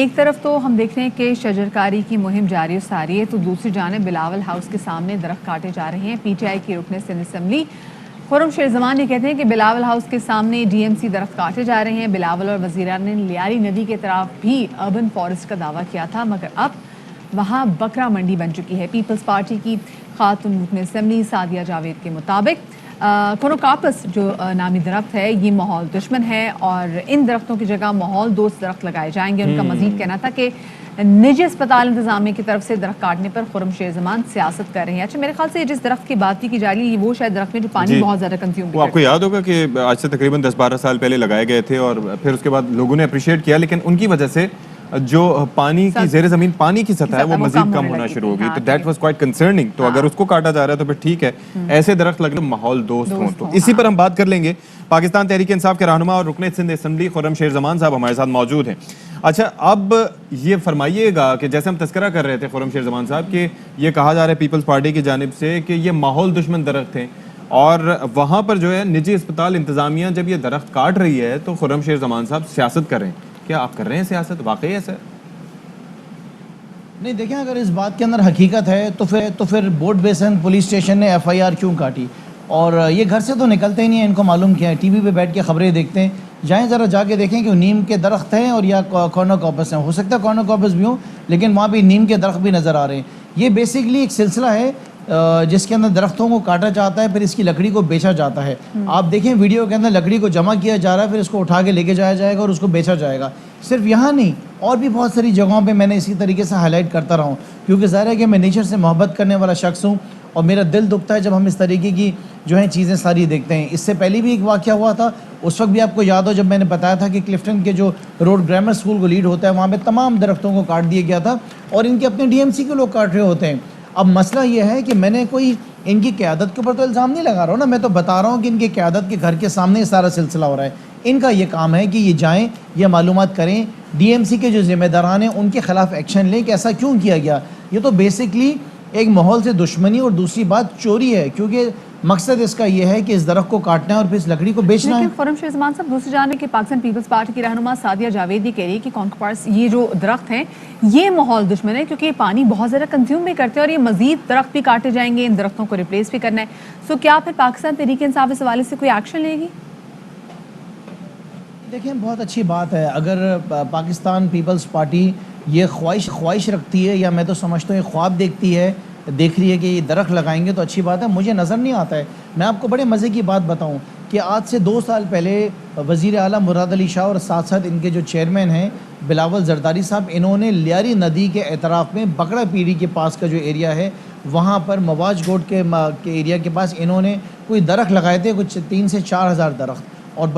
ایک طرف تو ہم دیکھ رہے ہیں کہ شجرکاری کی مہم جاری و ساری ہے، تو دوسری جانب بلاول ہاؤس کے سامنے درخت کاٹے جا رہے ہیں۔ پی ٹی آئی کی رکن سندھ اسمبلی خرم شیر زمان یہ کہتے ہیں کہ بلاول ہاؤس کے سامنے ڈی ایم سی درخت کاٹے جا رہے ہیں۔ بلاول اور وزیران نے لیاری ندی کے طرف بھی اربن فارسٹ کا دعویٰ کیا تھا، مگر اب وہاں بکرا منڈی بن چکی ہے۔ پیپلز پارٹی کی خاتون رکن اسمبلی سعدیہ جاوید کے مطابق کونوکاپس جو نامی درخت ہے یہ ماحول دشمن ہے اور ان درختوں کی جگہ ماحول دوست درخت لگائے جائیں گے۔ ان کا مزید کہنا تھا کہ نجی اسپتال انتظامیہ کی طرف سے درخت کاٹنے پر خرم شیر زمان سیاست کر رہے ہیں۔ اچھا، میرے خیال سے جس درخت کی بات کی جا رہی ہے یہ وہ شاید درخت میں جو پانی بہت زیادہ کنزیوم کرتا ہے۔ آپ کو یاد ہوگا کہ آج سے تقریباً 10-12 سال پہلے لگائے گئے تھے اور پھر اس کے بعد لوگوں نے اپریشیٹ کیا، لیکن ان کی وجہ سے جو پانی کی زیر زمین پانی کی سطح ہے وہ مزید کم ہونا شروع ہو گئی، تو دیٹ واز کوائٹ کنسرننگ۔ تو اگر اس کو کاٹا جا رہا ہے تو پھر ٹھیک ہے، ایسے درخت لگنے ماحول دوست ہوں۔ تو اسی پر ہم بات کر لیں گے۔ پاکستان تحریک انصاف کے رہنما اور رکن سندھ اسمبلی خرم شیر زمان صاحب ہمارے ساتھ موجود ہیں۔ اچھا، اب یہ فرمائیے گا کہ جیسے ہم تذکرہ کر رہے تھے خرم شیر زمان صاحب کہ یہ کہا جا رہا ہے پیپلز پارٹی کی جانب سے کہ یہ ماحول دشمن درخت ہیں، اور وہاں پر جو ہے نجی اسپتال انتظامیہ جب یہ درخت کاٹ رہی ہے تو خرم شیر زمان صاحب سیاست کر رہے ہیں۔ کیا آپ کر رہے ہیں سیاست؟ واقعی ایسا ہے؟ نہیں، دیکھیں، اگر اس بات کے اندر حقیقت ہے تو پھر بورڈ بیسن پولیس اسٹیشن نے ایف آئی آر کیوں کاٹی؟ اور یہ گھر سے تو نکلتے ہی نہیں ہیں، ان کو معلوم کیا ہے، ٹی وی پہ بیٹھ کے خبریں دیکھتے ہیں۔ جائیں ذرا جا کے دیکھیں کہ نیم کے درخت ہیں اور یا کورنوکاپس ہیں، ہو سکتا ہے کورنوکاپس بھی ہوں لیکن وہاں بھی نیم کے درخت بھی نظر آ رہے ہیں۔ یہ بیسیکلی ایک سلسلہ ہے جس کے اندر درختوں کو کاٹا جاتا ہے، پھر اس کی لکڑی کو بیچا جاتا ہے۔ آپ دیکھیں ویڈیو کے اندر لکڑی کو جمع کیا جا رہا ہے، پھر اس کو اٹھا کے لے کے جایا جائے گا اور اس کو بیچا جائے گا۔ صرف یہاں نہیں، اور بھی بہت ساری جگہوں پہ میں نے اسی طریقے سے ہائی لائٹ کرتا رہا ہوں، کیونکہ ظاہر ہے کہ میں نیچر سے محبت کرنے والا شخص ہوں اور میرا دل دکھتا ہے جب ہم اس طریقے کی جو ہیں چیزیں ساری دیکھتے ہیں۔ اس سے پہلے بھی ایک واقعہ ہوا تھا، اس وقت بھی آپ کو یاد ہو جب میں نے بتایا تھا کہ کلفٹن کے جو روڈ گرامر اسکول کو لیڈ ہوتا ہے وہاں پہ تمام درختوں کو کاٹ دیا گیا تھا اور ان کے اپنے ڈی ایم سی کے لوگ کاٹ رہے ہوتے ہیں۔ اب مسئلہ یہ ہے کہ میں نے کوئی ان کی قیادت کے اوپر تو الزام نہیں لگا رہا ہوں نا، میں تو بتا رہا ہوں کہ ان کی قیادت کے گھر کے سامنے یہ سارا سلسلہ ہو رہا ہے۔ ان کا یہ کام ہے کہ یہ جائیں، یہ معلومات کریں، ڈی ایم سی کے جو ذمہ داران ہیں ان کے خلاف ایکشن لیں کہ ایسا کیوں کیا گیا۔ یہ تو بیسکلی ایک ماحول سے دشمنی اور دوسری بات چوری ہے، کیونکہ مقصد اس کا یہ ہے کہ اس درخت کو کاٹنا ہے اور پھر اس لکڑی کو بیچنا ہے۔ لیکن خرم شیر زمان صاحب دوسری جانب کہ پاکستان پیپلز پارٹی کی رہنما سعدیہ جاوید یہ کہہ رہی ہے کہ کونوکاپس یہ جو درخت ہیں یہ ماحول دشمن ہے کیونکہ یہ پانی بہت زیادہ کنزیوم بھی کرتے ہیں اور یہ مزید درخت بھی کاٹے جائیں گے، ان درختوں کو ریپلیس بھی کرنا ہے۔ سو کیا پھر پاکستان تحریک انصاف اس حوالے سے کوئی ایکشن لے گی؟ دیکھیں، بہت اچھی بات ہے اگر پاکستان پیپلز پارٹی یہ خواہش رکھتی ہے، یا میں تو سمجھتا ہوں یہ خواب دیکھ رہی ہے کہ یہ درخت لگائیں گے تو اچھی بات ہے۔ مجھے نظر نہیں آتا ہے۔ میں آپ کو بڑے مزے کی بات بتاؤں کہ آج سے 2 سال پہلے وزیر اعلیٰ مراد علی شاہ اور ساتھ ساتھ ان کے جو چیئرمین ہیں بلاول زرداری صاحب، انہوں نے لیاری ندی کے اعتراف میں بکرا پیڑی کے پاس کا جو ایریا ہے وہاں پر مواج گوٹ کے ایریا کے پاس انہوں نے کوئی درخت لگائے تھے، کچھ 3 سے 4 ہزار درخت، اور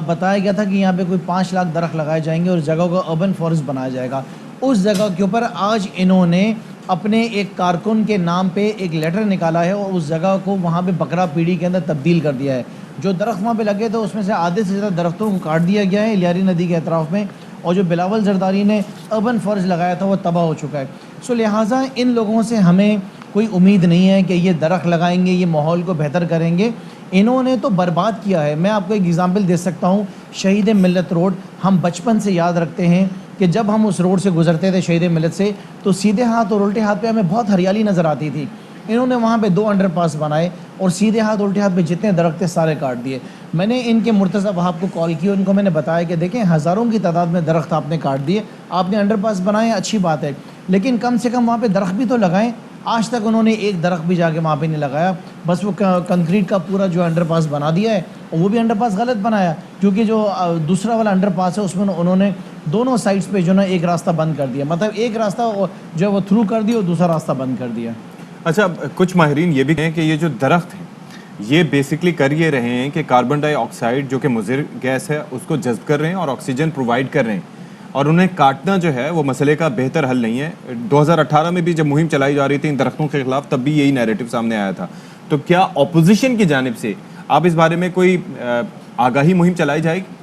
بتایا گیا تھا کہ یہاں پہ کوئی 5 لاکھ درخت لگائے جائیں گے اور اس جگہ کو اربن فارسٹ بنایا جائے گا۔ اس جگہ کے اوپر آج انہوں نے اپنے ایک کارکن کے نام پہ ایک لیٹر نکالا ہے اور اس جگہ کو وہاں پہ بکرا پیڑی کے اندر تبدیل کر دیا ہے۔ جو درخت وہاں پہ لگے تھے اس میں سے آدھے سے زیادہ درختوں کو کاٹ دیا گیا ہے لیاری ندی کے اطراف میں، اور جو بلاول زرداری نے اربن فارسٹ لگایا تھا وہ تباہ ہو چکا ہے۔ سو لہٰذا ان لوگوں سے ہمیں کوئی امید نہیں ہے کہ یہ درخت لگائیں گے، یہ ماحول کو بہتر کریں گے۔ انہوں نے تو برباد کیا ہے۔ میں آپ کو ایک ایگزامپل دے سکتا ہوں، شہید ملت روڈ، ہم بچپن سے یاد رکھتے ہیں کہ جب ہم اس روڈ سے گزرتے تھے شہید ملت سے تو سیدھے ہاتھ اور الٹے ہاتھ پہ ہمیں بہت ہریالی نظر آتی تھی۔ انہوں نے وہاں پہ 2 انڈر پاس بنائے اور سیدھے ہاتھ الٹے ہاتھ پہ جتنے درخت تھے سارے کاٹ دیے۔ میں نے ان کے مرتضی وہاب کو کال کی، ان کو میں نے بتایا کہ دیکھیں ہزاروں کی تعداد میں درخت آپ نے کاٹ دیے، آپ نے انڈر پاس بنائے، اچھی بات ہے، لیکن کم سے کم وہاں پہ درخت بھی تو لگائیں۔ آج تک انہوں نے ایک درخت بھی جا کے وہاں پہ نہیں لگایا، بس وہ کنکریٹ کا پورا جو انڈر پاس بنا دیا ہے، اور وہ بھی انڈر پاس غلط بنایا کیونکہ جو دوسرا والا انڈر پاس ہے اس میں انہوں نے دونوں سائڈس پہ جو نا ایک راستہ بند کر دیا، مطلب ایک راستہ جو وہ تھرو کر دیا اور دوسرا راستہ بند کر دیا۔ اچھا، کچھ ماہرین یہ بھی کہیں کہ یہ جو درخت ہیں یہ بیسکلی کر یہ رہے ہیں کہ کاربن ڈائی آکسائڈ جو کہ مضر گیس ہے اس کو جذب کر رہے ہیں اور آکسیجن پرووائڈ کر رہے ہیں، اور انہیں کاٹنا جو ہے وہ مسئلے کا بہتر حل نہیں ہے۔ 2018 میں بھی جب مہم چلائی جا رہی تھی ان درختوں کے خلاف تب بھی یہی نیریٹو سامنے آیا تھا۔ تو کیا اپوزیشن کی جانب سے آپ اس بارے میں کوئی آگاہی مہم چلائی جائے گی؟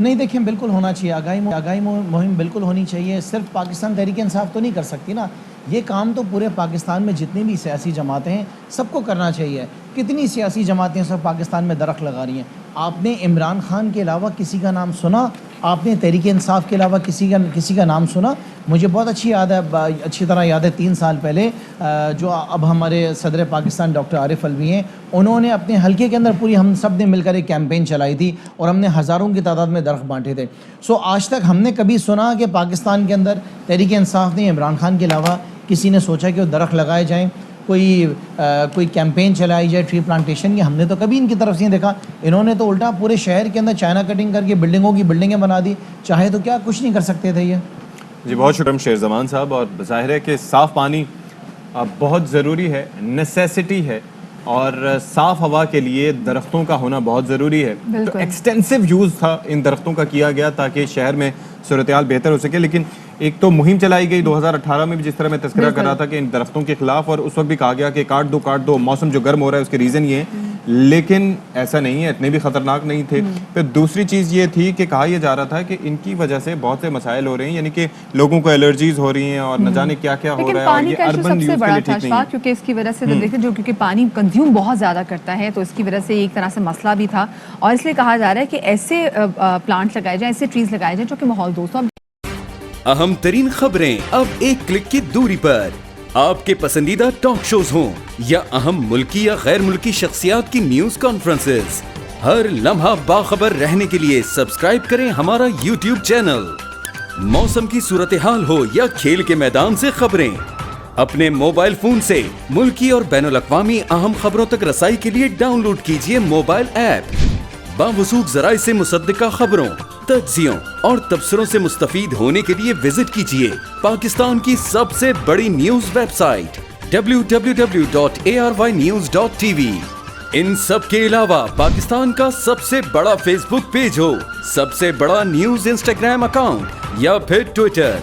نہیں، دیکھیں بالکل ہونا چاہیے، آگاہی مہم بالکل ہونی چاہیے۔ صرف پاکستان تحریک انصاف تو نہیں کر سکتی نا، یہ کام تو پورے پاکستان میں جتنی بھی سیاسی جماعتیں ہیں سب کو کرنا چاہیے۔ کتنی سیاسی جماعتیں سب پاکستان میں درخت لگا رہی ہیں، آپ نے عمران خان کے علاوہ کسی کا نام سنا؟ آپ نے تحریک انصاف کے علاوہ کسی کا نام سنا؟ مجھے بہت اچھی طرح یاد ہے 3 سال پہلے جو اب ہمارے صدر پاکستان ڈاکٹر عارف الوی ہیں، انہوں نے اپنے حلقے کے اندر ہم سب نے مل کر ایک کیمپین چلائی تھی اور ہم نے ہزاروں کی تعداد میں درخت بانٹے تھے. آج تک ہم نے کبھی سنا کہ پاکستان کے اندر تحریک انصاف نے عمران خان کے علاوہ کسی نے سوچا کہ وہ درخت لگائے جائیں، کوئی کیمپین چلائی جائے ٹری پلانٹیشن کی؟ ہم نے تو کبھی ان کی طرف سے نہیں دیکھا. انہوں نے تو الٹا پورے شہر کے اندر چائنا کٹنگ کر کے بلڈنگیں بنا دی. چاہے تو کیا کچھ نہیں کر سکتے تھے یہ. جی بہت شکریہ شیر زمان صاحب. اور ظاہر ہے کہ صاف پانی بہت ضروری ہے، نیسیسٹی ہے، اور صاف ہوا کے لیے درختوں کا ہونا بہت ضروری ہے. تو ایکسٹینسو یوز تھا ان درختوں کا کیا گیا تاکہ شہر میں صورتحال بہتر ہو سکے. لیکن ایک تو مہم چلائی گئی 2018 میں بھی، جس طرح میں تذکرہ کر رہا تھا کہ ان درختوں کے خلاف، اور اس وقت بھی کہا گیا کہ کاٹ دو، موسم جو گرم ہو رہا ہے اس کے ریزن یہ ہیں. لیکن ایسا نہیں ہے، اتنے بھی خطرناک نہیں تھے. پھر دوسری چیز یہ تھی کہ کہا یہ جا رہا تھا کہ ان کی وجہ سے بہت سے مسائل ہو رہے ہیں، یعنی کہ لوگوں کو الرجیز ہو رہی ہیں اور نہ جانے کیا کیا ہو رہا ہے. اور یہ اربن یوز کے لیے ٹھیک نہیں ہے، کیونکہ اس کی وجہ سے دیکھیں جو کیونکہ پانی کنزیوم بہت زیادہ کرتا ہے، تو اس کی وجہ سے ایک طرح سے مسئلہ بھی تھا. اور اس لیے کہا جا رہا ہے کہ ایسے پلانٹ لگائے جائیں، ایسے ٹریز لگائے جائیں جو کہ ماحول دوست ہوں. اہم ترین خبریں اب ایک کلک کی دوری پر. آپ کے پسندیدہ ٹاک شوز ہوں یا اہم ملکی یا غیر ملکی شخصیات کی نیوز کانفرنسز، ہر لمحہ باخبر رہنے کے لیے سبسکرائب کریں ہمارا یوٹیوب چینل. موسم کی صورتحال ہو یا کھیل کے میدان سے خبریں، اپنے موبائل فون سے ملکی اور بین الاقوامی اہم خبروں تک رسائی کے لیے ڈاؤن لوڈ کیجیے موبائل ایپ. باوثوق ذرائع سے مصدقہ خبروں، تجزیوں اور تبصروں سے مستفید ہونے کے لیے وزٹ کیجیے پاکستان کی سب سے بڑی نیوز ویب سائٹ www.arYnews.tv. ان سب کے علاوہ پاکستان کا سب سے بڑا فیس بک پیج ہو، سب سے بڑا نیوز انسٹاگرام اکاؤنٹ یا پھر ٹویٹر،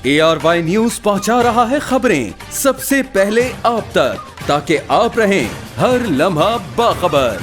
ARY نیوز پہنچا رہا ہے خبریں سب سے پہلے آپ تک، تاکہ آپ رہیں ہر لمحہ باخبر.